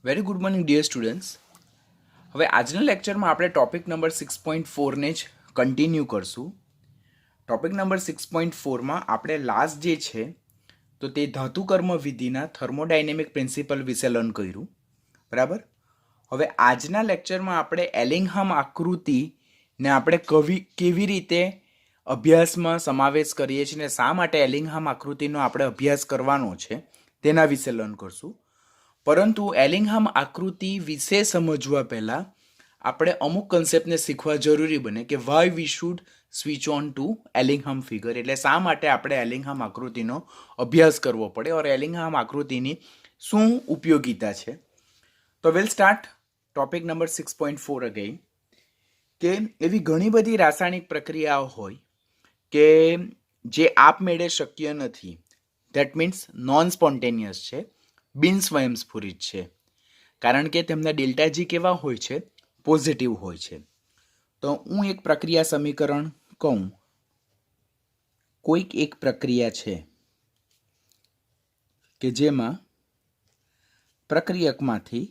Very good morning dear students. હવે આજના લેક્ચરમાં આપણે ટોપિક નંબર 6.4ને જ કન્ટિન્યુ કરશું. ટોપિક નંબર 6.4માં આપણે લાસ્ટ જે છે તો તે ધાતુકર્મ વિધિના થર્મોડાયનેમિક પ્રિન્સિપલ વિશે લર્ન કર્યું. બરાબર. હવે આજના લેક્ચરમાં આપણે એલિંગહામ આકૃતિને આપણે કેવી રીતે અભ્યાસમાં સમાવેશ કરીએ છીએ અને શા માટે એલિંગહામ આકૃતિનો આપણે અભ્યાસ કરવાનો છે તેના વિશે લર્ન કરશું. પરંતુ એલિંગહામ આકૃતિ વિશે સમજવા પહેલાં આપણે અમુક કન્સેપ્ટને શીખવા જરૂરી બને કે why we should switch on to Ellingham figure, એટલે શા માટે આપણે એલિંગહામ આકૃતિનો અભ્યાસ કરવો પડે ઓર એલિંગહામ આકૃતિની શું ઉપયોગિતા છે. તો will start topic number 6.4 again. કે એવી ઘણી બધી રાસાયણિક પ્રક્રિયાઓ હોય કે જે આપમેળે શક્ય નથી, ધેટ મીન્સ નોન સ્પોન્ટેનિયસ છે, બિન સ્વયંસ્ફુરિત છે, કારણ કે તેમના ડેલ્ટા જી કેવા હોય છે? પોઝિટિવ હોય છે. તો હું એક પ્રક્રિયા સમીકરણ કહું, કોઈક એક પ્રક્રિયા છે કે જેમાં પ્રક્રિયકમાંથી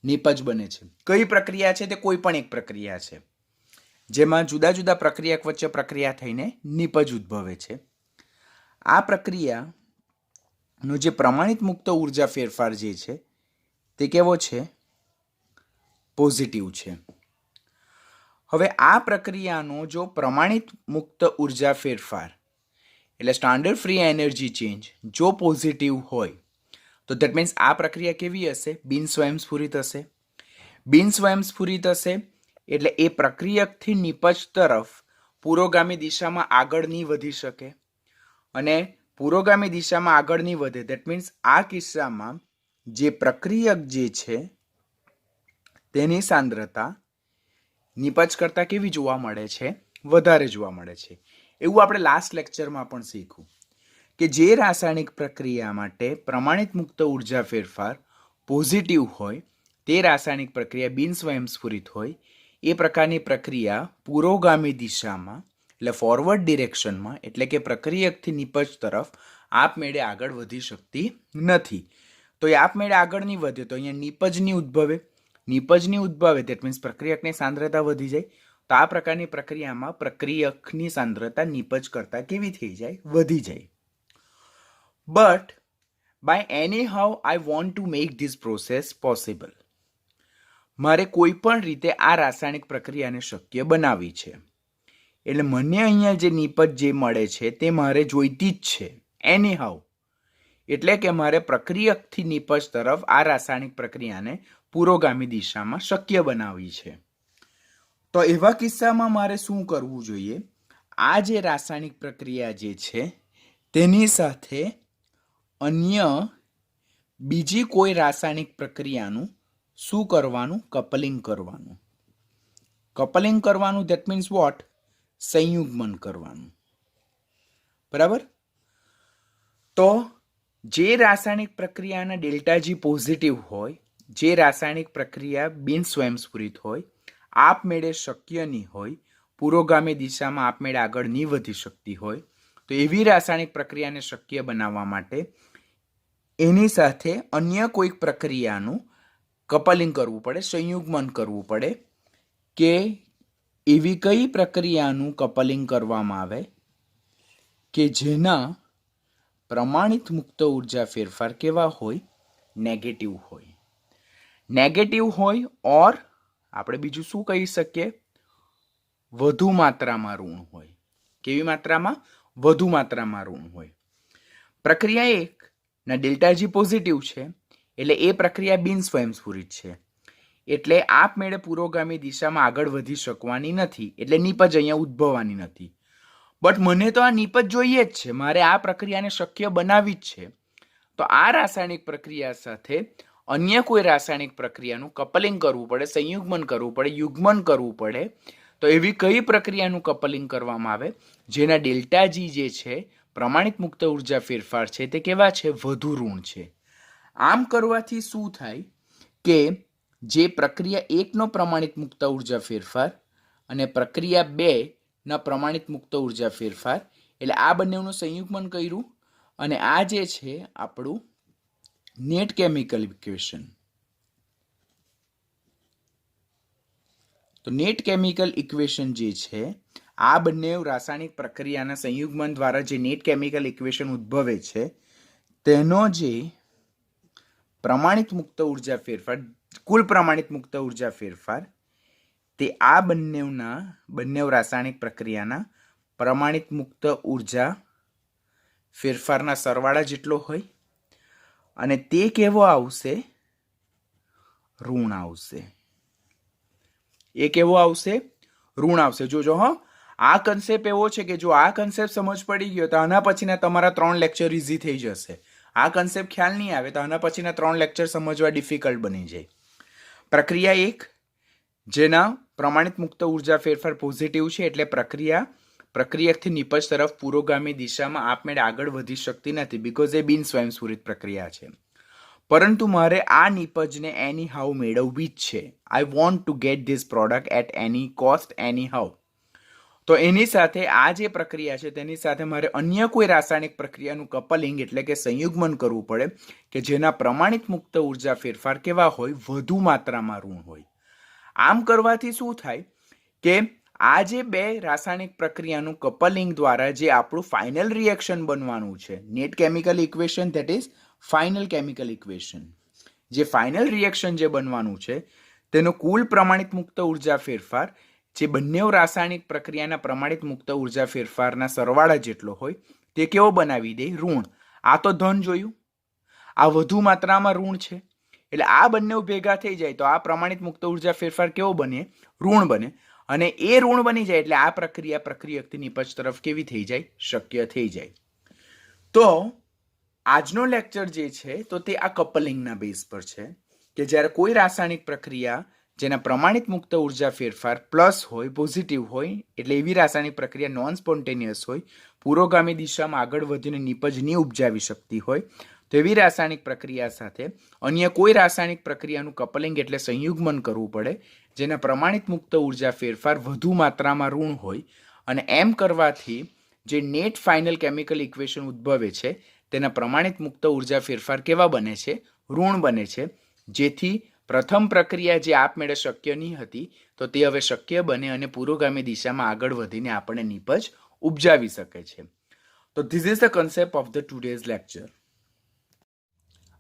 નિપજ બને છે. કઈ પ્રક્રિયા છે? તે કોઈ પણ એક પ્રક્રિયા છે જેમાં જુદા જુદા પ્રક્રિયક વચ્ચે પ્રક્રિયા થઈને નિપજ ઉદ્ભવે છે. આ પ્રક્રિયા નો જે પ્રમાણિત મુક્ત ઉર્જા ફેરફાર જે છે તે કેવો છે? પોઝિટિવ છે. હવે આ પ્રક્રિયાનો જો પ્રમાણિત મુક્ત ઉર્જા ફેરફાર એટલે સ્ટાન્ડર્ડ ફ્રી એનર્જી ચેન્જ જો પોઝિટિવ હોય તો ધેટ મીન્સ આ પ્રક્રિયા કેવી હશે? બિન સ્વયંસ્ફુરિત હશે. બિન સ્વયંસ્ફુરિત હશે એટલે એ પ્રક્રિયકથી નિપજ તરફ પુરોગામી દિશામાં આગળ નહીં વધી શકે, અને પુરોગામી દિશામાં આગળ નહીં વધે ધેટ મીન્સ આ કિસ્સામાં જે પ્રક્રિયક જે છે તેની સાંદ્રતા નિપજ કરતાં કેવી જોવા મળે છે? વધારે જોવા મળે છે. એવું આપણે લાસ્ટ લેક્ચરમાં પણ શીખ્યું કે જે રાસાયણિક પ્રક્રિયા માટે પ્રમાણિત મુક્ત ઉર્જા ફેરફાર પોઝિટિવ હોય તે રાસાયણિક પ્રક્રિયા બિન સ્વયંસ્ફુરિત હોય. એ પ્રકારની પ્રક્રિયા પુરોગામી દિશામાં એટલે ફોરવર્ડ ડિરેક્શનમાં એટલે કે પ્રક્રિયકથી નિપજ તરફ આપમેળે આગળ વધી શકતી નથી. તો એ આપમેળે આગળ નહીં વધે તો અહીંયા નિપજની ઉદ્ભવે. નિપજની ઉદ્ભવે ધેટ મીન્સ પ્રક્રિયકની સાંદ્રતા વધી જાય. તો આ પ્રકારની પ્રક્રિયામાં પ્રક્રિયકની સાંદ્રતા નિપજ કરતાં કેવી થઈ જાય? વધી જાય. But by anyhow I want to make this process possible. મારે કોઈ પણ રીતે આ રાસાયણિક પ્રક્રિયાને શક્ય બનાવવી છે. એટલે મને અહીંયા જે નિપજ જે મળે છે તે મારે જોઈતી જ છે એની હાઉ. એટલે કે મારે પ્રક્રિયકથી નિપજ તરફ આ રાસાયણિક પ્રક્રિયાને પુરોગામી દિશામાં શક્ય બનાવવી છે. તો એવા કિસ્સામાં મારે શું કરવું જોઈએ? આ જે રાસાયણિક પ્રક્રિયા જે છે તેની સાથે અન્ય બીજી કોઈ રાસાયણિક પ્રક્રિયાનું શું કરવાનું? કપલિંગ કરવાનું. કપલિંગ કરવાનું ધેટ મીન્સ વોટ? સંયુગ્મન કરવાનું. બરાબર. તો જે રાસાયણિક પ્રક્રિયાના ડેલ્ટા જી પોઝિટિવ હોય, જે રાસાયણિક પ્રક્રિયા બિન સ્વયંસ્ફુરિત હોય, આપમેળે શક્ય નહીં હોય, પુરોગામી દિશામાં આપમેળે આગળ નહીં વધી શકતી હોય, તો એવી રાસાયણિક પ્રક્રિયાને શક્ય બનાવવા માટે એની સાથે અન્ય કોઈક પ્રક્રિયાનું કપલિંગ કરવું પડે, સંયુગ્મન કરવું પડે. કે એવી કઈ પ્રક્રિયાનું કપલિંગ કરવામાં આવે કે જેના પ્રમાણિત મુક્ત ઉર્જા ફેરફાર કેવા હોય? નેગેટિવ હોય. નેગેટિવ હોય ઓર આપણે બીજું શું કહી શકીએ? વધુ માત્રામાં ઋણ હોય. કેવી માત્રામાં? વધુ માત્રામાં ઋણ હોય. પ્રક્રિયા એક ના ડેલ્ટા જી પોઝિટિવ છે એટલે એ પ્રક્રિયા બિન સ્વયંસ્ફુરિત છે, એટલે આપમેળે પુરોગામી દિશામાં આગળ વધી શકવાની નથી, એટલે નિપજ અહીંયા ઉદ્ભવવાની નથી. બટ મને તો આ નિપજ જોઈએ જ છે, મારે આ પ્રક્રિયાને શક્ય બનાવવી જ છે. તો આ રાસાયણિક પ્રક્રિયા સાથે અન્ય કોઈ રાસાયણિક પ્રક્રિયાનું કપલિંગ કરવું પડે, સંયુગ્મન કરવું પડે, યુગ્મન કરવું પડે. તો એવી કઈ પ્રક્રિયાનું કપલિંગ કરવામાં આવે જેના ડેલ્ટા જી જે છે પ્રમાણિત મુક્ત ઉર્જા ફેરફાર છે તે કેવા છે? વધુ ઋણ છે. આમ કરવાથી શું થાય કે જે પ્રક્રિયા એકનો પ્રમાણિત મુક્ત ઉર્જા ફેરફાર અને પ્રક્રિયા બે ના પ્રમાણિત મુક્ત ઉર્જા ફેરફાર એટલે આ બંનેનું સંયુગ્મન કર્યું અને આ જે છે આપણું નેટ કેમિકલ ઇક્વેશન. તો નેટ કેમિકલ ઇક્વેશન જે છે, આ બંને રાસાયણિક પ્રક્રિયાના સંયુગ્મન દ્વારા જે નેટ કેમિકલ ઇક્વેશન ઉદ્ભવે છે તેનો જે પ્રમાણિત મુક્ત ઉર્જા ફેરફાર, કુલ પ્રમાણિત મુક્ત ઉર્જા ફેરફાર, તે આ બંને રાસાયણિક પ્રક્રિયાના પ્રમાણિત મુક્ત ઉર્જા ફેરફારના સરવાળા જેટલો હોય અને તે કેવો આવશે? ઋણ આવશે. એ કેવો આવશે? ઋણ આવશે. જોજો હા, આ કન્સેપ્ટ એવો છે કે જો આ કન્સેપ્ટ સમજ પડી ગયો તો આના પછીના તમારા 3 લેક્ચર ઇઝી થઈ જશે. આ કન્સેપ્ટ ખ્યાલ નહીં આવે તો આના પછીના 3 લેક્ચર સમજવા ડિફિકલ્ટ બની જાય. પ્રક્રિયા 1, જેના પ્રમાણિત મુક્ત ઉર્જા ફેરફાર પોઝિટિવ છે, એટલે પ્રક્રિયકથી નિપજ તરફ પુરોગામી દિશામાં આપમેળે આગળ વધી શકતી નથી, બીકોઝ એ બિન સ્વયંસ્ફુરિત પ્રક્રિયા છે. પરંતુ મારે આ નિપજને એની હાઉ મેળવવી જ છે. I want to get this product at any cost anyhow. તો એની સાથે આ જે પ્રક્રિયા છે તેની સાથે મારે અન્ય કોઈ રાસાયણિક પ્રક્રિયાનું કપલિંગ એટલે કે સંયુગ્મન કરવું પડે કે જેના પ્રમાણિત મુક્ત ઉર્જા ફેરફાર કેવા હોય? વધુ માત્રામાં ઋણ હોય. આમ કરવાથી શું થાય કે આ જે બે રાસાયણિક પ્રક્રિયાનું કપલિંગ દ્વારા જે આપણું ફાઇનલ રિએક્શન બનવાનું છે, net chemical equation, that is final chemical equation, જે ફાઇનલ રિએક્શન જે બનવાનું છે તેનો કુલ પ્રમાણિત મુક્ત ઉર્જા ફેરફાર જે બંને રાસાયણિક પ્રક્રિયાના પ્રમાણિત મુક્ત ઉર્જા ફેરફારના સરવાળા જેટલો હોય તે કેવો બનાવી દે? ઋણ. આ તો ધન જોયું, આ વધુ માત્રામાં ઋણ છે, એટલે આ બંને ભેગા થઈ જાય તો આ પ્રમાણિત મુક્ત ઉર્જા ફેરફાર કેવો બને? ઋણ બને. અને એ ઋણ બની જાય એટલે આ પ્રક્રિયા પ્રક્રિયકથી નિપજ તરફ કેવી થઈ જાય? શક્ય થઈ જાય. તો આજનો લેક્ચર જે છે તો તે આ કપલિંગના બેઝ પર છે કે જ્યારે કોઈ રાસાયણિક પ્રક્રિયા જેના પ્રમાણિત મુક્ત ઉર્જા ફેરફાર પ્લસ હોય, પોઝિટિવ હોય, એટલે એવી રાસાયણિક પ્રક્રિયા નોન સ્પોન્ટેનિયસ હોય, પુરોગામી દિશામાં આગળ વધીને નિપજ નહીં ઉપજાવી શકતી હોય, તો એવી રાસાયણિક પ્રક્રિયા સાથે અન્ય કોઈ રાસાયણિક પ્રક્રિયાનું કપલિંગ એટલે સંયુગ્મન કરવું પડે જેના પ્રમાણિત મુક્ત ઉર્જા ફેરફાર વધુ માત્રામાં ઋણ હોય. અને એમ કરવાથી જે નેટ ફાઇનલ કેમિકલ ઇક્વેશન ઉદ્ભવે છે તેના પ્રમાણિત મુક્ત ઉર્જા ફેરફાર કેવા બને છે? ઋણ બને છે. જેથી પ્રથમ પ્રક્રિયા જે આપમેળે શક્ય નહીં હતી તો તે હવે શક્ય બને અને પુરોગામી દિશામાં આગળ વધીને આપણે નિપજ ઉપજાવી શકે છે. તો this is the concept of the today's lecture.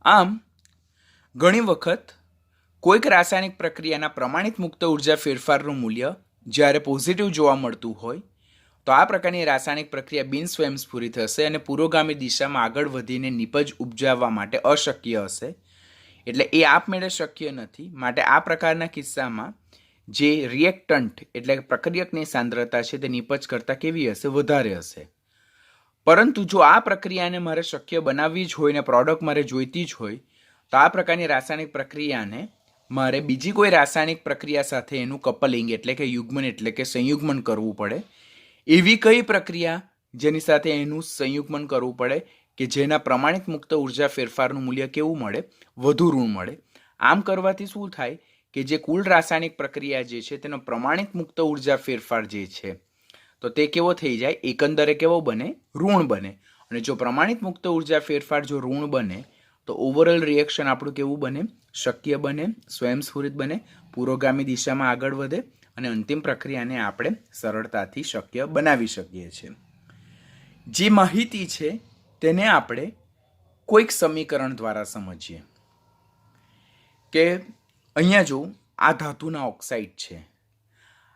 આમ ઘણી વખત કોઈક રાસાયણિક પ્રક્રિયાના પ્રમાણિત મુક્ત ઉર્જા ફેરફારનું મૂલ્ય જ્યારે પોઝિટિવ જોવા મળતું હોય તો આ પ્રકારની રાસાયણિક પ્રક્રિયા બિન સ્વયંસ્ફુરિત હશે અને પુરોગામી દિશામાં આગળ વધીને નિપજ ઉપજાવવા માટે અશક્ય હશે. એટલે એ આપમેળે શક્ય નથી. માટે આ પ્રકારના કિસ્સામાં જે રિએક્ટન્ટ એટલે પ્રક્રિયકની સાંદ્રતા છે તે નિપજ કરતાં કેવી હશે? વધારે હશે. પરંતુ જો આ પ્રક્રિયાને મારે શક્ય બનાવવી જ હોય ને પ્રોડક્ટ મારે જોઈતી જ હોય તો આ પ્રકારની રાસાયણિક પ્રક્રિયાને મારે બીજી કોઈ રાસાયણિક પ્રક્રિયા સાથે એનું કપલિંગ એટલે કે યુગ્મન એટલે કે સંયુગ્મન કરવું પડે. એવી કઈ પ્રક્રિયા જેની સાથે એનું સંયુગ્મન કરવું પડે કે જેના પ્રમાણિત મુક્ત ઉર્જા ફેરફારનું મૂલ્ય કેવું મળે? વધુ ઋણ મળે. આમ કરવાથી શું થાય કે જે કુલ રાસાયણિક પ્રક્રિયા જે છે તેનો પ્રમાણિત મુક્ત ઉર્જા ફેરફાર જે છે તો તે કેવો થઈ જાય? એકંદરે કેવો બને? ઋણ બને. અને જો પ્રમાણિત મુક્ત ઉર્જા ફેરફાર જો ઋણ બને તો ઓવરઓલ રિએક્શન આપણું કેવું બને? શક્ય બને, સ્વયંસ્ફુરિત બને, પુરોગામી દિશામાં આગળ વધે અને અંતિમ પ્રક્રિયાને આપણે સરળતાથી શક્ય બનાવી શકીએ છીએ. જે માહિતી છે તેને આપણે કોઈક સમીકરણ દ્વારા સમજીએ કે અહીંયા જો આ ધાતુના ઓક્સાઇડ છે.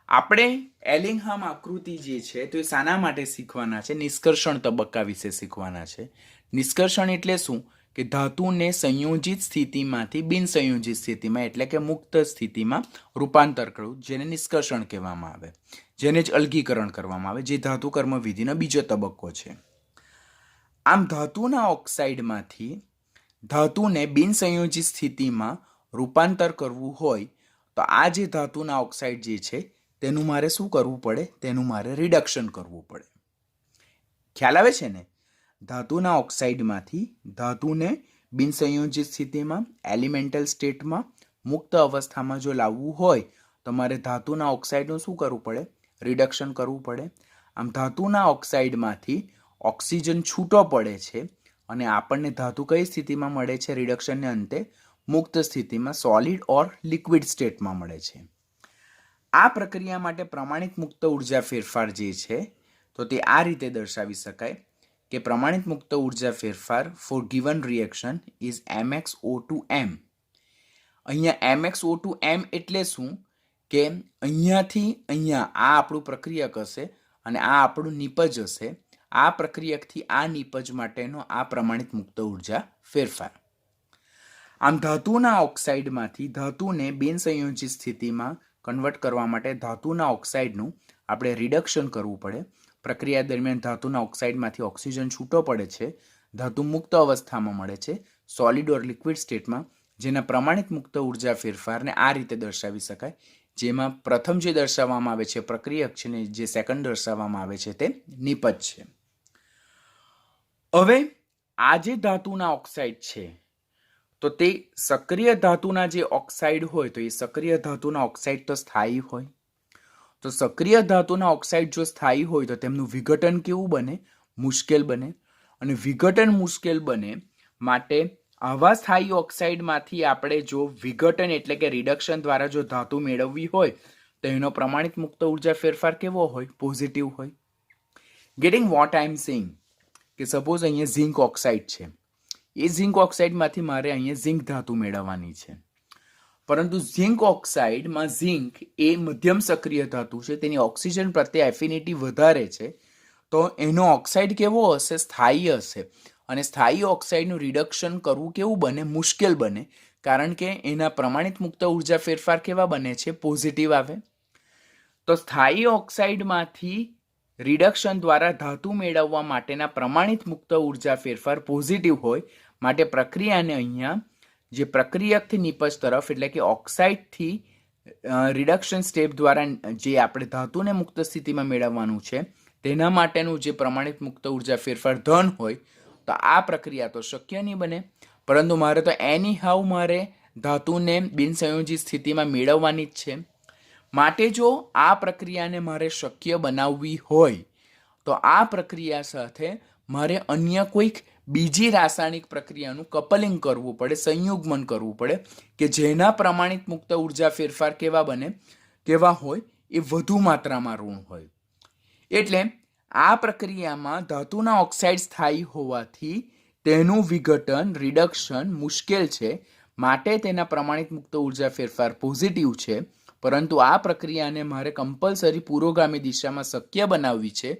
આપણે એલિંગહામ આકૃતિ જે છે તો એ શાના માટે શીખવાના છે? નિષ્કર્ષણ તબક્કા વિશે શીખવાના છે. નિષ્કર્ષણ એટલે શું? કે ધાતુને સંયોજિત સ્થિતિમાંથી બિનસંયોજિત સ્થિતિમાં એટલે કે મુક્ત સ્થિતિમાં રૂપાંતર કરવું, જેને નિષ્કર્ષણ કહેવામાં આવે, જેને જ અલગીકરણ કરવામાં આવે, જે ધાતુ કર્મ વિધિનો બીજો તબક્કો છે. આમ ધાતુના ઓક્સાઇડમાંથી ધાતુને બિનસંયોજિત સ્થિતિમાં રૂપાંતર કરવું હોય તો આ જે ધાતુના ઓક્સાઇડ જે છે તેનું મારે શું કરવું પડે? તેનું મારે રિડક્શન કરવું પડે. ખ્યાલ આવે છે ને? ધાતુના ઓક્સાઇડમાંથી ધાતુને બિનસંયોજિત સ્થિતિમાં એલિમેન્ટલ સ્ટેટમાં મુક્ત અવસ્થામાં જો લાવવું હોય તો મારે ધાતુના ઓક્સાઇડનું શું કરવું પડે? રિડક્શન કરવું પડે. આમ ધાતુના ઓક્સાઇડમાંથી ઓક્સિજન છૂટો પડે છે અને આપણને ધાતુ કઈ સ્થિતિમાં મળે છે રિડક્શનને અંતે? મુક્ત સ્થિતિમાં, સોલિડ ઓર લિક્વિડ સ્ટેટમાં મળે છે. આ પ્રક્રિયા માટે પ્રમાણિત મુક્ત ઉર્જા ફેરફાર જે છે તો તે આ રીતે દર્શાવી શકાય કે પ્રમાણિત મુક્ત ઉર્જા ફેરફાર four given reaction is mxO2m. અહીંયા mxO2m એટલે શું કે અહીંયાથી અહીંયા આ આપણું પ્રક્રિયક હશે અને આ આપણું નિપજ હશે. આ પ્રક્રિયકથી આ નિપજ માટેનો આ પ્રમાણિત મુક્ત ઉર્જા ફેરફાર. આમ ધાતુના ઓક્સાઇડમાંથી ધાતુને બિનસંયોજિત સ્થિતિમાં કન્વર્ટ કરવા માટે ધાતુના ઓક્સાઇડનું આપણે રિડક્શન કરવું પડે. પ્રક્રિયા દરમિયાન ધાતુના ઓક્સાઇડમાંથી ઓક્સિજન છૂટો પડે છે, ધાતુ મુક્ત અવસ્થામાં મળે છે સોલિડ ઓર લિક્વિડ સ્ટેટમાં, જેના પ્રમાણિત મુક્ત ઉર્જા ફેરફારને આ રીતે દર્શાવી શકાય, જેમાં પ્રથમ જે દર્શાવવામાં આવે છે પ્રક્રિયક છે ને જે સેકન્ડ દર્શાવવામાં આવે છે તે નિપજ છે. હવે આ જે ધાતુના ઓક્સાઇડ છે તો તે સક્રિય ધાતુના જે ઓક્સાઇડ હોય તો એ સક્રિય ધાતુના ઓક્સાઇડ તો સ્થાયી હોય. તો સક્રિય ધાતુના ઓક્સાઇડ જો સ્થાયી હોય તો તેમનું વિઘટન કેવું બને? મુશ્કેલ બને. અને વિઘટન મુશ્કેલ બને માટે આવા સ્થાયી ઓક્સાઇડમાંથી આપણે જો વિઘટન એટલે કે રિડક્શન દ્વારા જો ધાતુ મેળવવી હોય તો એનો પ્રમાણિત મુક્ત ઉર્જા ફેરફાર કેવો હોય? પોઝિટિવ હોય. Getting what I am saying કે સપોઝ અહીંયા ઝિંક ઓક્સાઇડ છે, એ ઝિંક ઓક્સાઇડમાંથી મારે અહીંયા ઝિંક ધાતુ મેળવવાની છે, પરંતુ ઝિંક ઓક્સાઇડમાં ઝિંક એ મધ્યમ સક્રિય ધાતુ છે, તેની ઓક્સિજન પ્રત્યે એફિનિટી વધારે છે, તો એનો ઓક્સાઇડ કેવો હશે? સ્થાયી હશે. અને સ્થાયી ઓક્સાઇડનું રિડક્શન કરવું કેવું બને? મુશ્કેલ બને, કારણ કે એના પ્રમાણિત મુક્ત ઉર્જા ફેરફાર કેવા બને છે? પોઝિટિવ આવે. તો સ્થાયી ઓક્સાઇડમાંથી રિડક્શન દ્વારા ધાતુ મેળવવા માટેના પ્રમાણિત મુક્ત ઉર્જા ફેરફાર પોઝિટિવ હોય માટે પ્રક્રિયાને અહીંયા જે પ્રક્રિયકથી નિપજ તરફ એટલે કે ઓક્સાઇડથી રિડક્શન સ્ટેપ દ્વારા જે આપણે ધાતુને મુક્ત સ્થિતિમાં મેળવવાનું છે તેના માટેનું જે પ્રમાણિત મુક્ત ઉર્જા ફેરફાર ધન હોય તો આ પ્રક્રિયા તો શક્ય નહીં બને. પરંતુ મારે તો એની હાઉ મારે ધાતુને બિનસંયોજિત સ્થિતિમાં મેળવવાની જ છે. માટે જો આ પ્રક્રિયાને મારે શક્ય બનાવવી હોય તો આ પ્રક્રિયા સાથે મારે અન્ય કોઈક બીજી રાસાયણિક પ્રક્રિયાનું કપલિંગ કરવું પડે, સંયુગ્મન કરવું પડે કે જેના પ્રમાણિત મુક્ત ઉર્જા ફેરફાર કેવા બને? કેવા હોય? એ વધુ માત્રામાં ઋણ હોય. એટલે આ પ્રક્રિયામાં ધાતુના ઓક્સાઇડ સ્થાયી હોવાથી તેનું વિઘટન રિડક્શન મુશ્કેલ છે, માટે તેના પ્રમાણિત મુક્ત ઉર્જા ફેરફાર પોઝિટિવ છે. પરંતુ આ પ્રક્રિયાને મારે કમ્પલસરી પુરોગામી દિશામાં શક્ય બનાવવી છે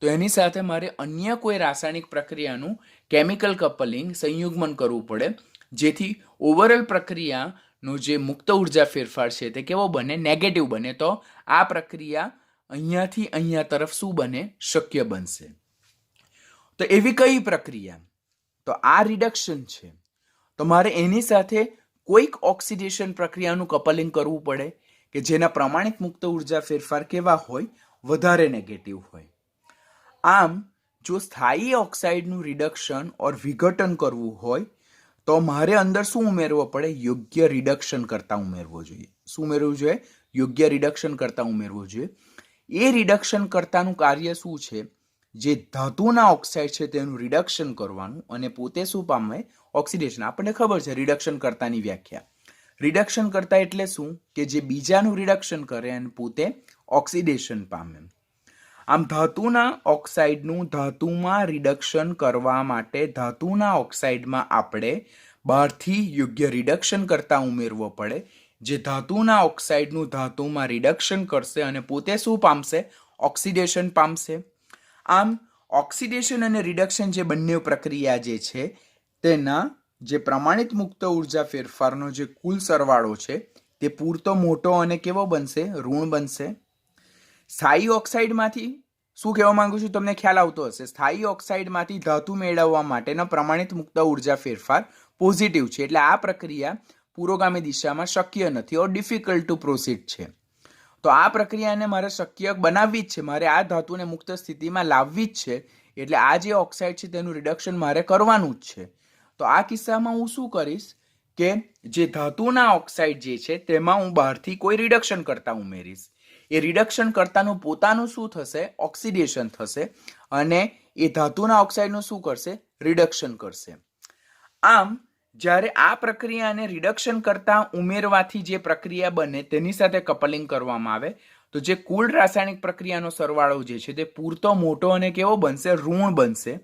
તો એની સાથે મારે અન્ય કોઈ રાસાયણિક પ્રક્રિયાનું કેમિકલ કપલિંગ સંયુગ્મન કરવું પડે, જેથી ઓવરઓલ પ્રક્રિયાનો જે મુક્ત ઉર્જા ફેરફાર છે તે કેવો બને? નેગેટિવ બને. તો આ પ્રક્રિયા અહીંયાથી અહીંયા તરફ શું બને? શક્ય બનશે. તો એવી કઈ પ્રક્રિયા? તો આ રિડક્શન છે, તો મારે એની સાથે કોઈક ઓક્સિડેશન પ્રક્રિયાનું કપલિંગ કરવું પડે કે જેના પ્રમાણિત મુક્ત ઉર્જા ફેરફાર કેવા હોય? વધારે નેગેટિવ હોય. આમ જો સ્થાયી ઓક્સાઇડનું રિડક્શન ઓર વિઘટન કરવું હોય તો મારે અંદર શું ઉમેરવો પડે? યોગ્ય રિડક્શન કરતા ઉમેરવો જોઈએ. શું ઉમેરવું જોઈએ? યોગ્ય રિડક્શન કરતા ઉમેરવો જોઈએ. એ રિડક્શન કરતાનું કાર્ય શું છે? જે ધાતુના ઓક્સાઇડ છે તેનું રિડક્શન કરવાનું અને પોતે શું પામે? ઓક્સિડેશન. આપણને ખબર છે રિડક્શન કરતાની વ્યાખ્યા. રિડક્શન કરતા એટલે શું? કે જે બીજાનું રિડક્શન કરે અને પોતે ઓક્સિડેશન પામે. આમ ધાતુના ઓક્સાઇડનું ધાતુમાં રિડક્શન કરવા માટે ધાતુના ઓક્સાઇડમાં આપણે બહારથી યોગ્ય રિડક્શન કરતા ઉમેરવો પડે, જે ધાતુના ઓક્સાઇડનું ધાતુમાં રિડક્શન કરશે અને પોતે શું પામશે? ઓક્સિડેશન પામશે. આમ ઓક્સિડેશન અને રિડક્શન જે બંને પ્રક્રિયા જે છે તેના જે પ્રમાણિત મુક્ત ઉર્જા ફેરફારનો જે કુલ સરવાળો છે તે પૂરતો મોટો અને કેવો બનશે? ઋણ બનશે. સ્થાયી ઓક્સાઇડમાંથી શું કહેવા માંગુ છું તમને ખ્યાલ આવતો હશે. સ્થાયી ઓક્સાઇડમાંથી ધાતુ મેળવવા માટેનો પ્રમાણિત મુક્ત ઉર્જા ફેરફાર પોઝિટિવ છે, એટલે આ પ્રક્રિયા પુરોગામી દિશામાં શક્ય નથી ઓર ડિફિકલ્ટ ટુ પ્રોસીડ છે. તો આ પ્રક્રિયાને મારે શક્ય બનાવવી જ છે, મારે આ ધાતુને મુક્ત સ્થિતિમાં લાવવી જ છે, એટલે આ જે ઓક્સાઇડ છે તેનું રિડક્શન મારે કરવાનું જ છે. તો આ કિસ્સામાં હું શું કરીશ કે જે ધાતુના ઓક્સાઇડ જે છે તેમાં હું બહારથી કોઈ રિડક્શન કરતા ઉમેરીશ. એ રિડક્શન કરતાનું પોતાનું શું થશે? ઓક્સિડેશન થશે અને એ ધાતુના ઓક્સાઇડનું શું કરશે? રિડક્શન કરશે. આમ જ્યારે આ પ્રક્રિયાને રિડક્શન કરતા ઉમેરવાથી જે પ્રક્રિયા બને તેની સાથે કપલિંગ કરવામાં આવે તો જે કુલ રાસાયણિક પ્રક્રિયાનો સરવાળો જે છે તે પૂરતો મોટો અને કેવો બનશે? ઋણ બનશે.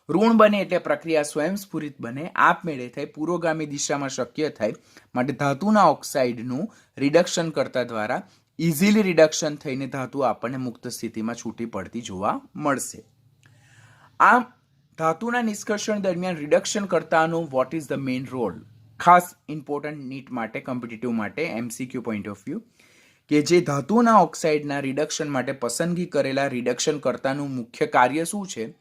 ઋણ બને એટલે પ્રક્રિયા સ્વયંસ્ફુરિત બને, આપમેળે થાય, પુરોગામી દિશામાં શક્ય થાય. માટે ધાતુના ઓક્સાઇડનું રિડક્શન કરતા દ્વારા ઇઝીલી રિડક્શન થઈને ધાતુ આપણને મુક્ત સ્થિતિમાં છૂટી પડતી જોવા મળશે. આમ ધાતુના નિષ્કર્ષણ દરમિયાન રિડક્શન કરતાનો what is the main role? ખાસ ઇમ્પોર્ટન્ટ નીટ માટે, કોમ્પિટિટિવ માટે, એમસીક્યુ પોઈન્ટ ઓફ વ્યૂ, કે જે ધાતુના ઓક્સાઇડના રિડક્શન માટે પસંદગી કરેલા રિડક્શન કરતાનું મુખ્ય કાર્ય શું છે?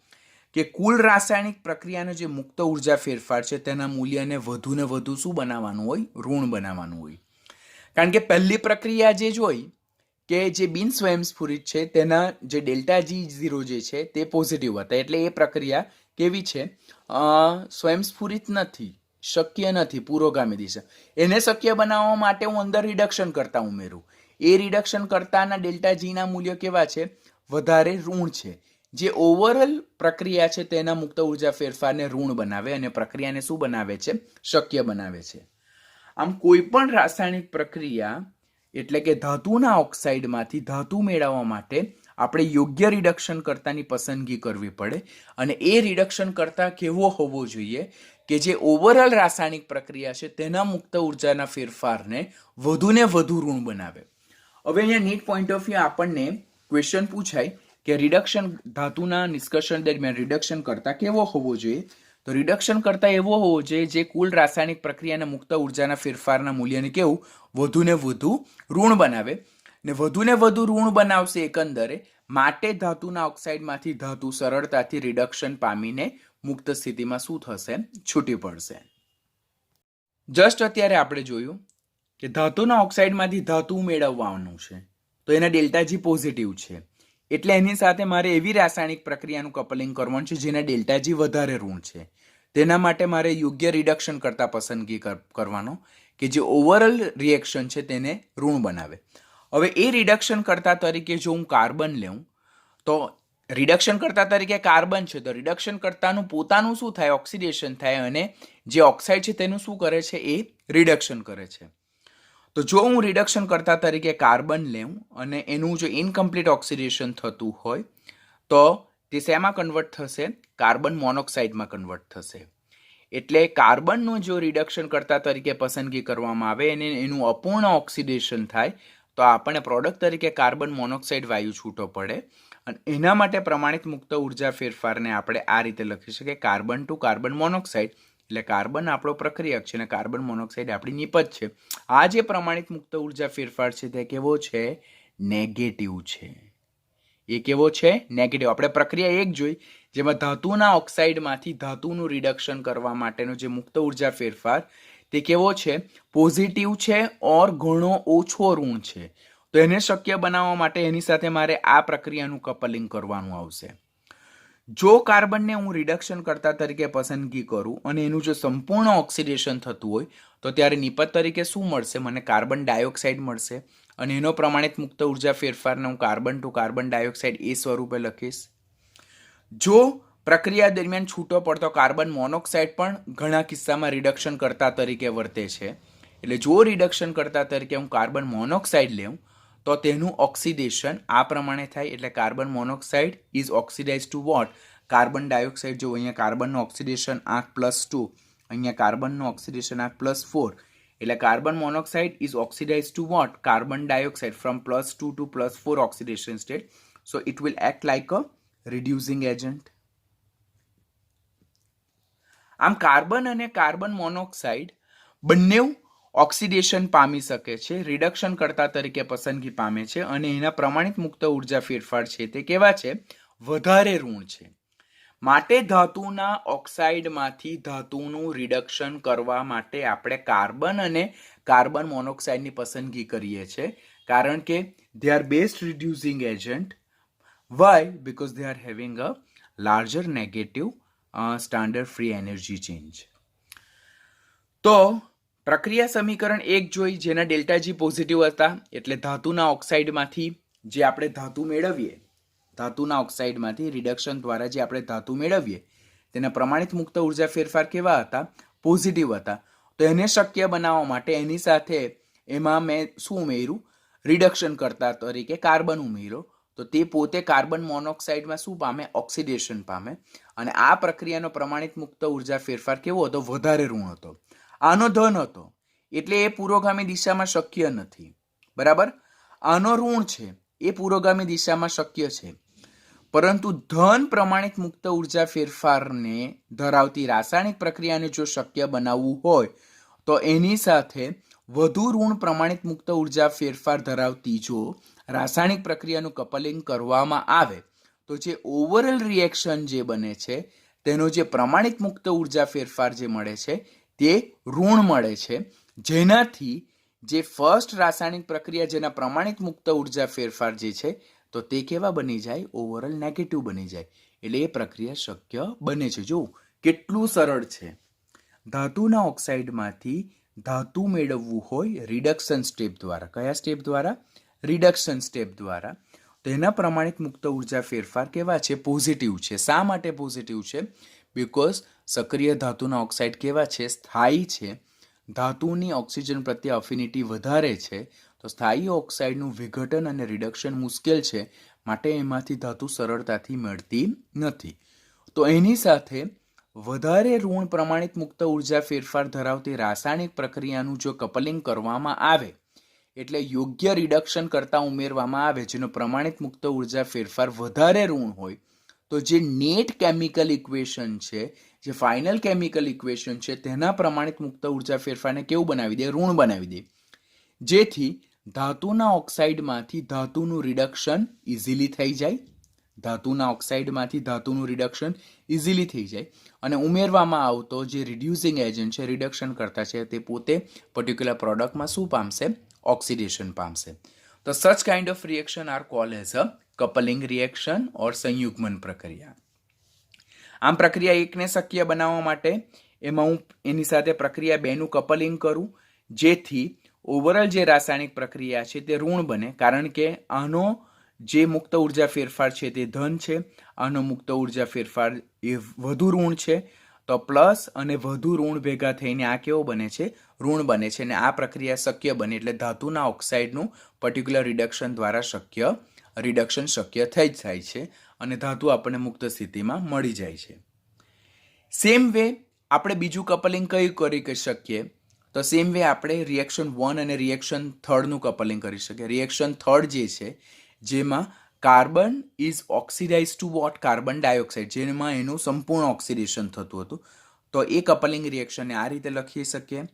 કે કુલ રાસાયણિક પ્રક્રિયાનો જે મુક્ત ઉર્જા ફેરફાર છે તેના મૂલ્યને વધુને વધુ શું બનાવવાનું હોય? ઋણ બનાવવાનું હોય. કારણ કે પહેલી પ્રક્રિયા જે જોઈ કે જે બિન સ્વયંસ્ફુરિત છે તેના જે ડેલ્ટા G0 જે છે તે પોઝિટિવ હતા, એટલે એ પ્રક્રિયા કેવી છે? સ્વયંસ્ફુરિત નથી, શક્ય નથી પુરોગામી દિશા. એને શક્ય બનાવવા માટે હું અંદર રિડક્શન કરતા ઉમેરું. એ રિડક્શન કરતાના ડેલ્ટા G ના મૂલ્ય કેવા છે? વધારે ઋણ છે. જે ઓવરઓલ પ્રક્રિયા છે તેના મુક્ત ઉર્જા ફેરફારને ઋણ બનાવે અને પ્રક્રિયાને શું બનાવે છે? શક્ય બનાવે છે. આમ કોઈ પણ રાસાયણિક પ્રક્રિયા એટલે કે ધાતુના ઓક્સાઇડમાંથી ધાતુ મેળવવા માટે આપણે યોગ્ય રિડક્શન કરતાની પસંદગી કરવી પડે અને એ રિડક્શન કરતા કેવો હોવો જોઈએ કે જે ઓવરઓલ રાસાયણિક પ્રક્રિયા છે તેના મુક્ત ઉર્જાના ફેરફારને વધુને વધુ ઋણ બનાવે. હવે અહીંયા નીટ પોઈન્ટ ઓફ વ્યૂ આપણને ક્વેશ્ચન પૂછાય કે રિડક્શન ધાતુના નિષ્કર્ષણ દરમિયાન રિડક્શન કરતા કેવો હોવો જોઈએ? તો રિડક્શન કરતા એવો હોવો જોઈએ જે કુલ રાસાયણિક પ્રક્રિયાના મુક્ત ઉર્જાના ફેરફારના મૂલ્યને કેવું? વધુને વધુ ઋણ બનાવે. ને વધુને વધુ ઋણ બનાવશે એકંદરે, માટે ધાતુના ઓક્સાઇડમાંથી ધાતુ સરળતાથી રિડક્શન પામીને મુક્ત સ્થિતિમાં શું થશે? છૂટી પડશે. જસ્ટ અત્યારે આપણે જોયું કે ધાતુના ઓક્સાઇડમાંથી ધાતુ મેળવવાનું છે તો એના ડેલ્ટા G પોઝિટિવ છે, એટલે એની સાથે મારે એવી રાસાયણિક પ્રક્રિયાનું કપલિંગ કરવાનું છે જેના ડેલ્ટા G વધારે ઋણ છે. તેના માટે મારે યોગ્ય રિડક્શન કરતા પસંદગી કરવાનો કે જે ઓવરઓલ રિએક્શન છે તેને ઋણ બનાવે. હવે એ રિડક્શન કરતા તરીકે જો હું કાર્બન લઉં તો રિડક્શન કરતા તરીકે કાર્બન છે તો રિડક્શન કરતાનું પોતાનું શું થાય? ઓક્સિડેશન થાય અને જે ઓક્સાઇડ છે તેનું શું કરે છે? એ રિડક્શન કરે છે. તો જો હું રિડક્શન કરતા તરીકે કાર્બન લઉં અને એનું જો ઇનકમ્પ્લીટ ઓક્સિડેશન થતું હોય તો તે શેમાં કન્વર્ટ થશે? કાર્બન મોનોક્સાઇડમાં કન્વર્ટ થશે. એટલે કાર્બનનું જો રિડક્શન કરતા તરીકે પસંદગી કરવામાં આવે અને એનું અપૂર્ણ ઓક્સિડેશન થાય તો આપણને પ્રોડક્ટ તરીકે કાર્બન મોનોક્સાઇડ વાયુ છૂટો પડે અને એના માટે પ્રમાણિત મુક્ત ઉર્જા ફેરફારને આપણે આ રીતે લખી શકીએ: કાર્બન ટુ કાર્બન મોનોક્સાઇડ. એટલે કાર્બન આપણો પ્રક્રિયક છે અને કાર્બન મોનોક્સાઇડ આપણી નિપજ છે. આ જે પ્રમાણિત મુક્ત ઉર્જા ફેરફાર છે તે કેવો છે? નેગેટિવ છે. એ કેવો છે? નેગેટિવ. આપણે પ્રક્રિયા એક જોઈ જેમાં ધાતુના ઓક્સાઇડમાંથી ધાતુનું રિડક્શન કરવા માટેનો જે મુક્ત ઉર્જા ફેરફાર તે કેવો છે? પોઝિટિવ છે ઓર ઘણો ઓછો ઋણ છે. તો એને શક્ય બનાવવા માટે એની સાથે મારે આ પ્રક્રિયાનું કપલિંગ કરવાનું આવશે. જો કાર્બનને હું રિડક્શન કરતા તરીકે પસંદગી કરું અને એનું જો સંપૂર્ણ ઓક્સિડેશન થતું હોય તો ત્યારે નિપજ તરીકે શું મળશે? મને કાર્બન ડાયોક્સાઇડ મળશે અને એનો પ્રમાણિત મુક્ત ઉર્જા ફેરફારને હું કાર્બન ટુ કાર્બન ડાયોક્સાઇડ એ સ્વરૂપે લખીશ. જો પ્રક્રિયા દરમિયાન છૂટો પડતો કાર્બન મોનોક્સાઇડ પણ ઘણા કિસ્સામાં રિડક્શન કરતા તરીકે વર્તે છે. એટલે જો રિડક્શન કરતા તરીકે હું કાર્બન મોનોક્સાઇડ લઉં તો તેનું ઓક્સિડેશન આ પ્રમાણે થાય. એટલે carbon monoxide is oxidise to what? Carbon dioxide. જો અહીંયા કાર્બનનું ઓક્સિડેશન આંક +2, અહીંયા કાર્બનનું ઓક્સિડેશન આંક +4. એટલે carbon monoxide is oxidise to what? Carbon dioxide from +2 to +4 oxidation state. So it will act like a reducing agent. આમ કાર્બન અને carbon monoxide બંને oxidation પામી શકે છે, રિડક્શન કરતા તરીકે પસંદગી પામે છે અને એના પ્રમાણિત મુક્ત ઉર્જા ફેરફાર છે તે કેવા છે? વધારે ઋણ છે. માટે ધાતુના ઓક્સાઇડમાંથી ધાતુનું રિડક્શન કરવા માટે આપણે કાર્બન અને કાર્બન મોનોક્સાઇડની પસંદગી કરીએ છીએ, કારણ કે they are best reducing agent. Why? Because they are having a larger negative standard free energy change. તો પ્રક્રિયા સમીકરણ 1 જોઈ જેના ડેલ્ટા G પોઝિટિવ હતા, એટલે ધાતુના ઓક્સાઇડમાંથી જે આપણે ધાતુ મેળવીએ ધાતુના ઓક્સાઇડમાંથી રિડક્શન દ્વારા જે આપણે ધાતુ મેળવીએ તેના પ્રમાણિત મુક્ત ઉર્જા ફેરફાર કેવા હતા? પોઝિટિવ હતા. તો એને શક્ય બનાવવા માટે એની સાથે એમાં મેં શું ઉમેર્યું? રિડક્શન કરતા તરીકે કાર્બન ઉમેર્યો. તો તે પોતે કાર્બન મોનોક્સાઇડમાં શું પામે? ઓક્સિડેશન પામે. અને આ પ્રક્રિયાનો પ્રમાણિત મુક્ત ઉર્જા ફેરફાર કેવો હતો? વધારે ઋણ હતો. આનો ધન હતો એટલે એ પુરોગામી દિશામાં શક્ય નથી. બરાબર? આનો ઋણ છે એ પુરોગામી દિશામાં શક્ય છે. પરંતુ ધન પ્રમાણિત મુક્ત ઉર્જા ફેરફારને ધરાવતી રાસાયણિક પ્રક્રિયાને જો શક્ય બનાવવું હોય તો એની સાથે વધુ ઋણ પ્રમાણિત મુક્ત ઉર્જા ફેરફાર ધરાવતી જો રાસાયણિક પ્રક્રિયાનું કપલિંગ કરવામાં આવે તો જે ઓવરઓલ રિએક્શન જે બને છે તેનો જે પ્રમાણિત મુક્ત ઉર્જા ફેરફાર જે મળે છે તે ઋણ મળે છે, જેનાથી જે ફર્સ્ટ રાસાયણિક પ્રક્રિયા જેના પ્રમાણિત મુક્ત ઉર્જા ફેરફાર જે છે તો તે કેવા બની જાય? ઓવરઓલ નેગેટિવ બની જાય. એટલે એ પ્રક્રિયા શક્ય બને છે. જો કેટલું સરળ છે. ધાતુના ઓક્સાઇડમાંથી ધાતુ મેળવવું હોય રિડક્શન સ્ટેપ દ્વારા. કયા સ્ટેપ દ્વારા? રિડક્શન સ્ટેપ દ્વારા. તેના પ્રમાણિત મુક્ત ઉર્જા ફેરફાર કેવા છે? પોઝિટિવ છે. શા માટે પોઝિટિવ છે? બિકોઝ સક્રિય ધાતુના ઓક્સાઇડ કેવા છે? સ્થાયી છે. ધાતુની ઓક્સિજન પ્રત્યે અફિનિટી વધારે છે. તો સ્થાયી ઓક્સાઇડનું વિઘટન અને રિડક્શન મુશ્કેલ છે, માટે એમાંથી ધાતુ સરળતાથી મળતી નથી. તો એની સાથે વધારે ઋણ પ્રમાણિત મુક્ત ઉર્જા ફેરફાર ધરાવતી રાસાયણિક પ્રક્રિયાનું જો કપલિંગ કરવામાં આવે એટલે યોગ્ય રિડક્શન કરતા ઉમેરવામાં આવે જેનો પ્રમાણિત મુક્ત ઉર્જા ફેરફાર વધારે ઋણ હોય તો જે નેટ કેમિકલ ઇક્વેશન છે, જે ફાઇનલ કેમિકલ ઇક્વેશન છે તેના પ્રમાણિત મુક્ત ઉર્જા ફેરફારને કેવું બનાવી દે? ઋણ બનાવી દે. જેથી ધાતુના ઓક્સાઇડમાંથી ધાતુનું રિડક્શન ઇઝીલી થઈ જાય. ધાતુના ઓક્સાઇડમાંથી ધાતુનું રિડક્શન ઇઝીલી થઈ જાય અને ઉમેરવામાં આવતો જે રિડ્યુસિંગ એજન્ટ છે, રિડક્શન કરતા છે, તે પોતે પર્ટિક્યુલર પ્રોડક્ટમાં શું પામશે? ઓક્સિડેશન પામશે. તો such kind of reaction are called as a coupling reaction or સંયુગ્મન પ્રક્રિયા. આમ પ્રક્રિયા એકને શક્ય બનાવવા માટે એમાં હું એની સાથે પ્રક્રિયા બેનું કપલિંગ કરું જેથી ઓવરઓલ જે રાસાયણિક પ્રક્રિયા છે તે ઋણ બને, કારણ કે આનો જે મુક્ત ઉર્જા ફેરફાર છે તે ધન છે, આનો મુક્ત ઉર્જા ફેરફાર એ વધુ ઋણ છે. તો પ્લસ અને વધુ ઋણ ભેગા થઈને આ કેવો બને છે? ઋણ બને છે. અને આ પ્રક્રિયા શક્ય બને એટલે ધાતુના ઓક્સાઇડનું પર્ટિક્યુલર રિડક્શન દ્વારા રિડક્શન શક્ય થઈ જ થાય છે અને ધાતુ આપણને મુક્ત સ્થિતિમાં મળી જાય છે. સેમ વે આપણે બીજું કપલિંગ કયું કરી શકીએ? તો સેમ વે આપણે રિએક્શન 1 અને રિએક્શન 3નું કપલિંગ કરી શકીએ. રિએક્શન 3 જે છે જેમાં carbon is oxidise to what? Carbon dioxide, જેમાં એનું સંપૂર્ણ ઓક્સિડેશન થતું હતું. તો એ કપલિંગ રિએક્શનને આ રીતે લખી શકીએ: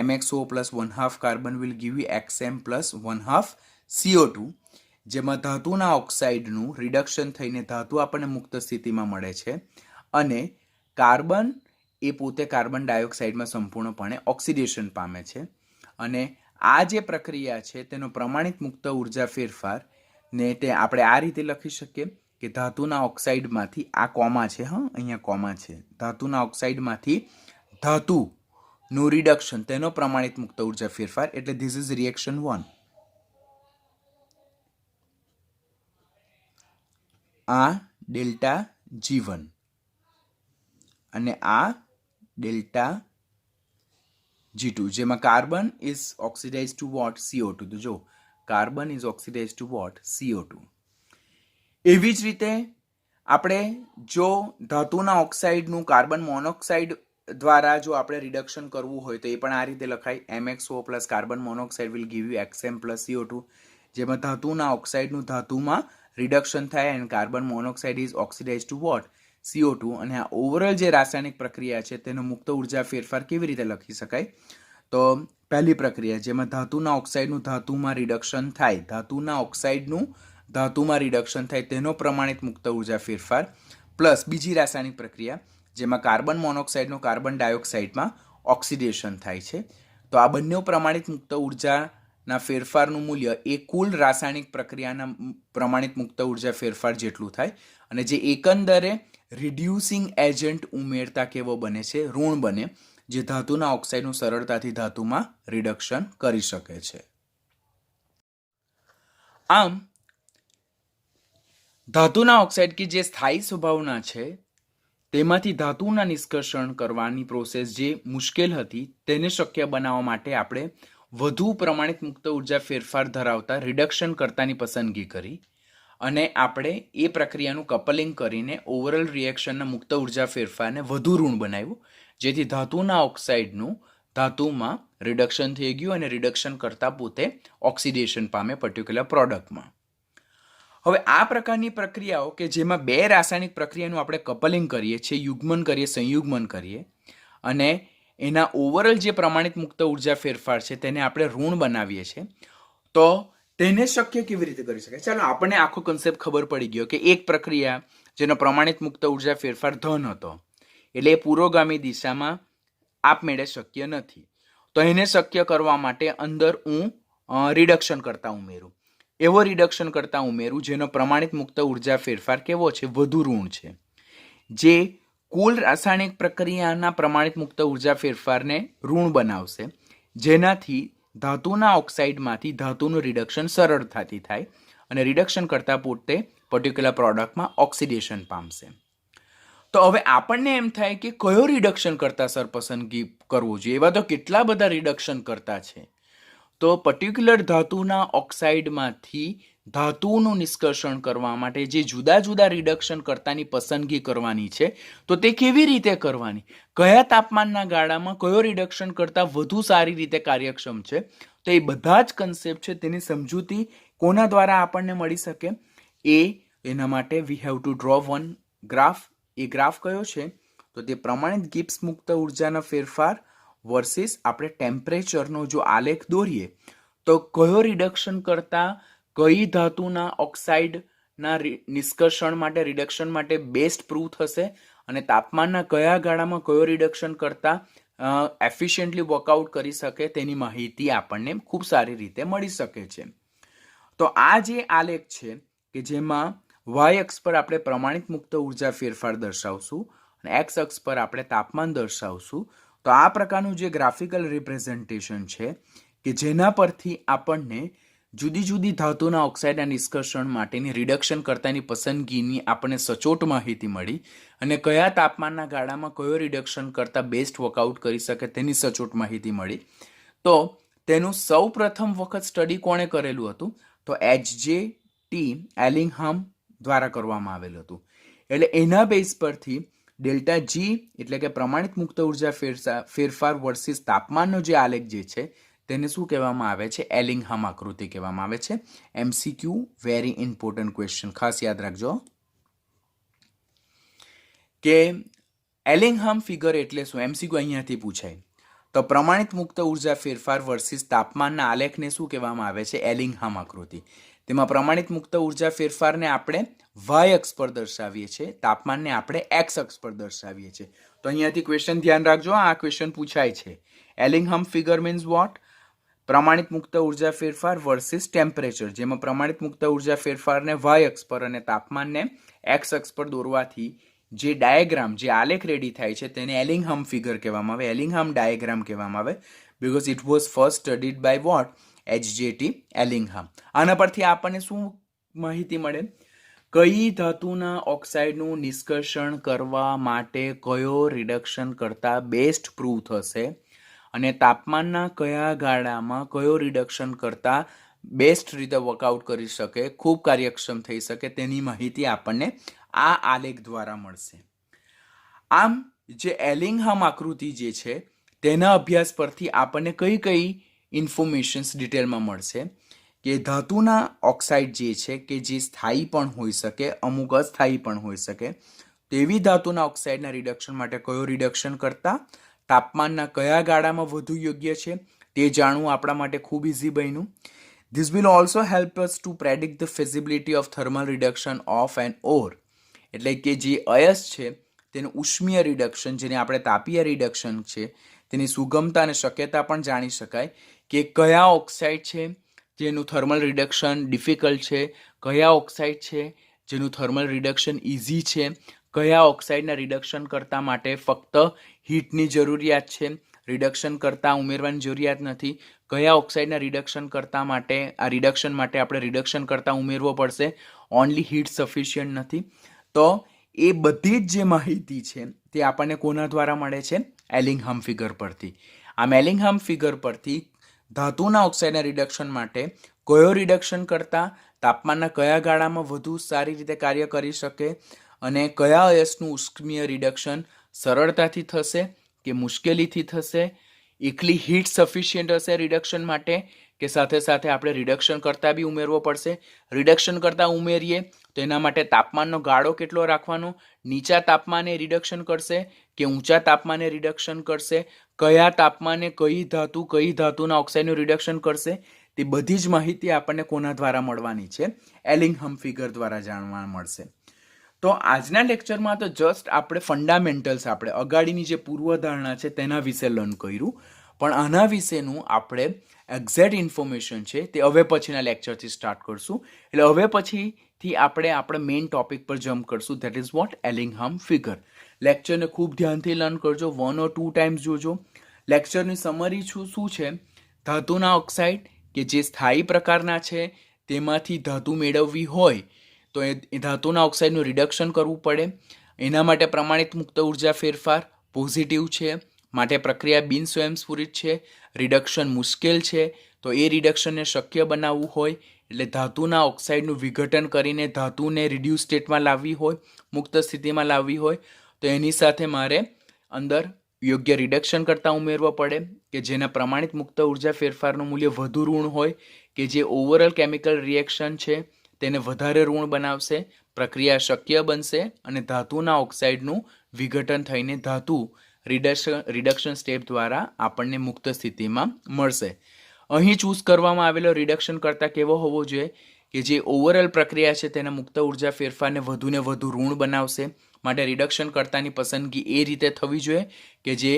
MXO plus 1/2 carbon will give you XM plus 1/2 CO2, જેમાં ધાતુના ઓક્સાઇડનું રિડક્શન થઈને ધાતુ આપણને મુક્ત સ્થિતિમાં મળે છે અને કાર્બન એ પોતે કાર્બન ડાયોક્સાઇડમાં સંપૂર્ણપણે ઓક્સિડેશન પામે છે. અને આ જે પ્રક્રિયા છે તેનો પ્રમાણિત મુક્ત ઉર્જા ફેરફાર ને તે આપણે આ રીતે લખી શકીએ કે ધાતુના ઓક્સાઇડમાંથી, આ કોમા છે, અહીંયા કોમા છે, ધાતુના ઓક્સાઇડમાંથી ધાતુનું રિડક્શન તેનો પ્રમાણિત મુક્ત ઉર્જા ફેરફાર, એટલે ધીસ ઇઝ રિએક્શન 1. આ ડેલ્ટા G1 અને આ ડેલ્ટા G2, જેમાં carbon is oxidise to what? CO2. તો જો carbon is oxidise to what? CO2. એવી જ રીતે આપણે જો ધાતુના ઓક્સાઇડનું કાર્બન મોનોક્સાઇડ દ્વારા જો આપણે રિડક્શન કરવું હોય તો એ પણ આ રીતે લખાય: MXO plus carbon monoxide will give you XM plus CO2, જેમાં ધાતુના ઓક્સાઇડનું ધાતુમાં રિડક્શન થાય અને carbon monoxide is oxidise to what? CO2. અને આ ઓવરઓલ જે રાસાયણિક પ્રક્રિયા છે તેનો મુક્ત ઉર્જા ફેરફાર કેવી રીતે લખી શકાય? તો પહેલી પ્રક્રિયા જેમાં ધાતુના ઓક્સાઇડનું ધાતુમાં રિડક્શન થાય, ધાતુના ઓક્સાઇડનું ધાતુમાં રિડક્શન થાય તેનો પ્રમાણિત મુક્ત ઉર્જા ફેરફાર, પ્લસ બીજી રાસાયણિક પ્રક્રિયા જેમાં કાર્બન મોનોક્સાઇડનું કાર્બન ડાયોક્સાઇડમાં ઓક્સિડેશન થાય છે. તો આ બંને પ્રમાણિત મુક્ત ઉર્જાના ફેરફારનું મૂલ્ય એ કુલ રાસાયણિક પ્રક્રિયાના પ્રમાણિત મુક્ત ઉર્જા ફેરફાર જેટલું થાય અને જે એકંદરે રિડ્યુસિંગ એજન્ટ ઉમેરતા કેવો બને છે? ઋણ બને, જે ધાતુના ઓક્સાઇડનું સરળતાથી ધાતુમાં રિડક્શન કરી શકે છે. આમ ધાતુના ઓક્સાઇડ કે જે સ્થાયી સ્વભાવના છે તેમાંથી ધાતુના નિષ્કર્ષણ કરવાની પ્રોસેસ જે મુશ્કેલ હતી તેને શક્ય બનાવવા માટે આપણે વધુ પ્રમાણિત મુક્ત ઉર્જા ફેરફાર ધરાવતા રિડક્શન કર્તાની પસંદગી કરી અને આપણે એ પ્રક્રિયાનું કપલિંગ કરીને ઓવરઓલ રિએક્શનના મુક્ત ઉર્જા ફેરફારને વધુ ઋણ બનાવ્યું, જેથી ધાતુના ઓક્સાઇડનું ધાતુમાં રિડક્શન થઈ ગયું અને રિડક્શન કરતાં પોતે ઓક્સિડેશન પામે પર્ટિક્યુલર પ્રોડક્ટમાં. હવે આ પ્રકારની પ્રક્રિયાઓ કે જેમાં બે રાસાયણિક પ્રક્રિયાનું આપણે કપલિંગ કરીએ છીએ, યુગ્મન કરીએ, સંયુગ્મન કરીએ અને એના ઓવરઓલ જે પ્રમાણિત મુક્ત ઉર્જા ફેરફાર છે તેને આપણે ઋણ બનાવીએ છીએ, તો તેને શક્ય કેવી રીતે કરી શકાય? ચાલો આપણને આખો કન્સેપ્ટ ખબર પડી ગયો કે એક પ્રક્રિયા જેનો પ્રમાણિત મુક્ત ઉર્જા ફેરફાર ધન હતો એટલે એ પુરોગામી દિશામાં આપમેળે શક્ય નથી, તો એને શક્ય કરવા માટે અંદર હું રિડક્શન કરતા ઉમેરું, એવો રિડક્શન કરતા ઉમેરું જેનો પ્રમાણિત મુક્ત ઉર્જા ફેરફાર કેવો છે? વધુ ઋણ છે, જે કુલ રાસાયણિક પ્રક્રિયાના પ્રમાણિત મુક્ત ઉર્જા ફેરફારને ઋણ બનાવશે, જેનાથી ધાતુના ઓક્સાઇડમાંથી ધાતુનું રિડક્શન સરળતાથી થાય અને રિડક્શન કરતાં પોતે પર્ટિક્યુલર પ્રોડક્ટમાં ઓક્સિડેશન પામશે. તો હવે આપણને એમ થાય કે કયો રિડક્શન કરતા સર પસંદગી કરવો જોઈએ? એવા તો કેટલા બધા રિડક્શન કરતા છે. તો પર્ટિક્યુલર ધાતુના ઓક્સાઇડમાંથી ધાતુનું નિષ્કર્ષણ કરવા માટે જે જુદા જુદા રિડક્શન કરતાની પસંદગી કરવાની છે, તો તે કેવી રીતે કરવાની? કયા તાપમાનના ગાળામાં કયો રિડક્શન કરતા વધુ સારી રીતે કાર્યક્ષમ છે? તો એ બધા જ કન્સેપ્ટ છે તેની સમજૂતી કોના દ્વારા આપણને મળી શકે? એના માટે we have to draw one graph. A graph કયો છે? તો તે પ્રમાણિત ગિબ્સ મુક્ત ઉર્જાનો ફેરફાર વર્સિસ આપણે ટેમ્પરેચરનો જો આલેખ દોરીએ તો કયો રિડક્શન કરતા કઈ ધાતુના ઓક્સાઇડના નિષ્કર્ષણ માટે રિડક્શન માટે બેસ્ટ પ્રૂવ થશે અને તાપમાનના કયા ગાળામાં કયો રિડક્શન કરતા એફિશિયન્ટલી વર્કઆઉટ કરી શકે તેની માહિતી આપણને ખૂબ સારી રીતે મળી શકે છે. તો આ જે આલેખ છે કે જેમાં વાય અક્ષ પર આપણે પ્રમાણિત મુક્ત ઉર્જા ફેરફાર દર્શાવશું અને એક્સ અક્ષ પર આપણે તાપમાન દર્શાવશું, તો આ પ્રકારનું જે ગ્રાફિકલ રિપ્રેઝન્ટેશન છે કે જેના પરથી આપણને જુદી જુદી ધાતુના ઓક્સાઇડના નિષ્કર્ષણ માટેની રિડક્શન કરતાની પસંદગીની આપણને સચોટ માહિતી મળી અને કયા તાપમાનના ગાળામાં કયો રિડક્શન કરતા બેસ્ટ વર્કઆઉટ કરી શકે તેની સચોટ માહિતી મળી. તો તેનું સૌ પ્રથમ વખત સ્ટડી કોણે કરેલું હતું? તો HJT એલિંગહામ દ્વારા કરવામાં આવેલું હતું. એટલે એના બેઝ પરથી ડેલ્ટા જી એટલે કે પ્રમાણિત મુક્ત ઉર્જા ફેરફાર વર્સિસ તાપમાનનો જે આલેખ જે છે તેને શું કહેવામાં આવે છે? એલિંગહામ આકૃતિ કહેવામાં આવે છે. MCQ વેરી ઇમ્પોર્ટન્ટ ક્વેશ્ચન, ખાસ યાદ રાખજો કે એલિંગહામ ફિગર એટલે શું? MCQ અહીંયાથી પૂછાય. તો પ્રમાણિત મુક્ત ઉર્જા ફેરફાર વર્સિસ તાપમાનના આલેખને શું કહેવામાં આવે છે? એલિંગહામ આકૃતિ. તેમાં પ્રમાણિત મુક્ત ઉર્જા ફેરફારને આપણે વાય અક્ષ પર દર્શાવીએ છીએ, તાપમાનને આપણે એક્સ અક્ષ પર દર્શાવીએ છીએ. તો અહીંયાથી ક્વેશ્ચન ધ્યાન રાખજો, આ ક્વેશ્ચન પૂછાય છે. એલિંગહામ ફિગર મીન્સ વોટ? પ્રમાણિત મુક્ત ઉર્જા ફેરફાર વર્સિસ ટેમ્પરેચર, જેમાં પ્રમાણિત મુક્ત ઉર્જા ફેરફારને વાય અક્ષ પર અને તાપમાનને એક્સ અક્ષ પર દોરવાથી જે ડાયાગ્રામ, જે આલેખ રેડી થાય છે તેને એલિંગહામ ફિગર કહેવામાં આવે, એલિંગહામ ડાયાગ્રામ કહેવામાં આવે, because it was first studied by what? HJT Ellingham. આના પરથી આપણને શું માહિતી મળે? કઈ ધાતુના ઓક્સાઇડનું નિષ્કર્ષણ કરવા માટે કયો રિડક્શન કરતા બેસ્ટ પ્રૂવ થશે અને તાપમાનના કયા ગાળામાં કયો રિડક્શન કરતા બેસ્ટ રીતે વર્કઆઉટ કરી શકે, ખૂબ કાર્યક્ષમ થઈ શકે તેની માહિતી આપણને આ આલેખ દ્વારા મળશે. આમ જે એલિંગહામ આકૃતિ જે છે તેના અભ્યાસ પરથી આપણને કઈ કઈ ઇન્ફોર્મેશન્સ ડિટેલમાં મળશે કે ધાતુના ઓક્સાઇડ જે છે કે જે સ્થાયી પણ હોઈ શકે, અમુક અસ્થાયી પણ હોઈ શકે, તેવી ધાતુના ઓક્સાઇડના રિડક્શન માટે કયો રિડક્શન કરતા તાપમાનના કયા ગાળામાં વધુ યોગ્ય છે તે જાણવું આપણા માટે ખૂબ ઇઝી બન્યું. This will also help us to predict the feasibility of thermal reduction of an ore. એટલે કે જે અયસ્ક છે તેનું ઉષ્મીય રિડક્શન, જેને આપણે તાપીય રિડક્શન છે, તેની સુગમતા અને શક્યતા પણ જાણી શકાય કે કયા ઓક્સાઇડ છે જેનું થર્મલ રિડક્શન ડિફિકલ્ટ છે, કયા ઓક્સાઇડ છે જેનું થર્મલ રિડક્શન ઇઝી છે, કયા ઓક્સાઇડના રિડક્શન કરતા માટે ફક્ત હીટની જરૂરિયાત છે રિડક્શન કરતાં ઉમેરવાની જરૂરિયાત નથી, કયા ઓક્સાઇડના રિડક્શન માટે આપણે રિડક્શન કરતાં ઉમેરવો પડશે, ઓનલી હીટ સફિશિયન્ટ નથી. તો એ બધી જ જે માહિતી છે તે આપણને કોના દ્વારા મળે છે? એલિંગહામ ફિગર પરથી. આમ એલિંગહામ ફિગર પરથી ધાતુના ઓક્સાઇડના રિડક્શન માટે કયો રિડક્શન કરતાં તાપમાનના કયા ગાળામાં વધુ સારી રીતે કાર્ય કરી શકે અને કયા અયસ્કનું ઉષ્મીય રિડક્શન સરળતાથી થશે કે મુશ્કેલીથી થશે, એકલી હીટ સફિશિયન્ટ હશે રિડક્શન માટે કે સાથે સાથે આપણે રિડક્શન કરતાં બી ઉમેરવો પડશે. રિડક્શન કરતાં ઉમેરીએ તો એના માટે તાપમાનનો ગાળો કેટલો રાખવાનો, નીચા તાપમાને રિડક્શન કરશે કે ઊંચા તાપમાને રિડક્શન કરશે, કયા તાપમાને કઈ ધાતુના ઓક્સાઇડનું રિડક્શન કરશે, તે બધી જ માહિતી આપણને કોના દ્વારા મળવાની છે? એલિંગહામ ફિગર દ્વારા જાણવા મળશે. તો આજના લેક્ચરમાં તો જસ્ટ આપણે ફંડામેન્ટલ્સ, આપણે અગાડીની જે પૂર્વધારણા છે તેના વિશે લર્ન કર્યું, પણ આના વિશેનું આપણે એક્ઝેક્ટ ઇન્ફોર્મેશન છે તે હવે પછીના લેક્ચરથી સ્ટાર્ટ કરશું. એટલે હવે પછીથી આપણે મેઇન ટોપિક પર જમ્પ કરશું, ધેટ ઇઝ વોટ? એલિંગહામ ફિગર. લેક્ચરને ખૂબ ધ્યાનથી લર્ન કરજો, 1 or 2 ટાઈમ્સ જોજો. લેક્ચરની સમરી શું છે? ધાતુના ઓક્સાઇડ કે જે સ્થાયી પ્રકારના છે તેમાંથી ધાતુ મેળવવી હોય તો એ ધાતુના ઓક્સાઇડનું રિડક્શન કરવું પડે. એના માટે પ્રમાણિત મુક્ત ઉર્જા ફેરફાર પોઝિટિવ છે, માટે પ્રક્રિયા બિન સ્વયંસ્ફુરિત છે, રિડક્શન મુશ્કેલ છે. તો એ રિડક્શનને શક્ય બનાવવું હોય એટલે ધાતુના ઓક્સાઇડનું વિઘટન કરીને ધાતુને રિડ્યુસ સ્ટેટમાં લાવવી હોય, મુક્ત સ્થિતિમાં લાવવી હોય તો એની સાથે મારે અંદર યોગ્ય રિડક્શન કરતાં ઉમેરવો પડે કે જેના પ્રમાણિત મુક્ત ઉર્જા ફેરફારનું મૂલ્ય વધુ ઋણ હોય કે જે ઓવરઓલ કેમિકલ રિએક્શન છે તેને વધારે ઋણ બનાવશે, પ્રક્રિયા શક્ય બનશે અને ધાતુના ઓક્સાઇડનું વિઘટન થઈને ધાતુ રિડક્શન સ્ટેપ દ્વારા આપણને મુક્ત સ્થિતિમાં મળશે. અહીં ચૂઝ કરવામાં આવેલો રિડક્શન કરતાં કેવો હોવો જોઈએ કે જે ઓવરઓલ પ્રક્રિયા છે તેના મુક્ત ઉર્જા ફેરફારને વધુને વધુ ઋણ બનાવશે. માટે રિડક્શન કરતાંની પસંદગી એ રીતે થવી જોઈએ કે જે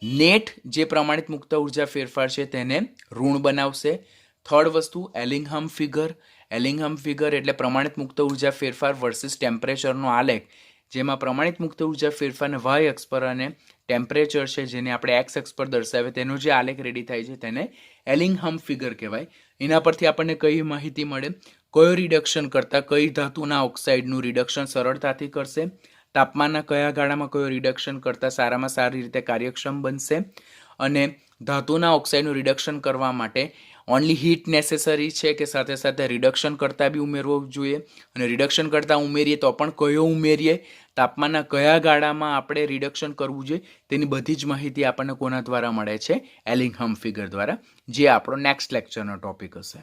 નેટ જે પ્રમાણિત મુક્ત ઉર્જા ફેરફાર છે તેને ઋણ બનાવશે. થર્ડ વસ્તુ એલિંગહામ ફિગર. એલિંગહામ ફિગર એટલે પ્રમાણિત મુક્ત ઉર્જા ફેરફાર વર્સિસ ટેમ્પરેચરનો આલેખ, જેમાં પ્રમાણિત મુક્ત ઉર્જા ફેરફારને વાય અક્ષ પર અને ટેમ્પરેચર છે જેને આપણે એક્સ અક્ષ પર દર્શાવે તેનો જે આલેખ રેડી થાય છે તેને એલિંગહામ ફિગર કહેવાય. એના પરથી આપણને કઈ માહિતી મળે? કયો રિડક્શન કરતાં કઈ ધાતુના ઓક્સાઇડનું રિડક્શન સરળતાથી કરશે, તાપમાનના કયા ગાળામાં કયો રિડક્શન કરતાં સારામાં સારી રીતે કાર્યક્ષમ બનશે અને ધાતુના ઓક્સાઇડનું રિડક્શન કરવા માટે ઓનલી હીટ નેસેસરી છે કે સાથે સાથે રિડક્શન કરતાં બી ઉમેરવો જોઈએ અને રિડક્શન કરતાં ઉમેરીએ તો પણ કયો ઉમેરીએ, તાપમાનના કયા ગાળામાં આપણે રિડક્શન કરવું જોઈએ, તેની બધી જ માહિતી આપણને કોના દ્વારા મળે છે? એલિંગહામ ફિગર દ્વારા, જે આપણો નેક્સ્ટ લેક્ચરનો ટોપિક હશે.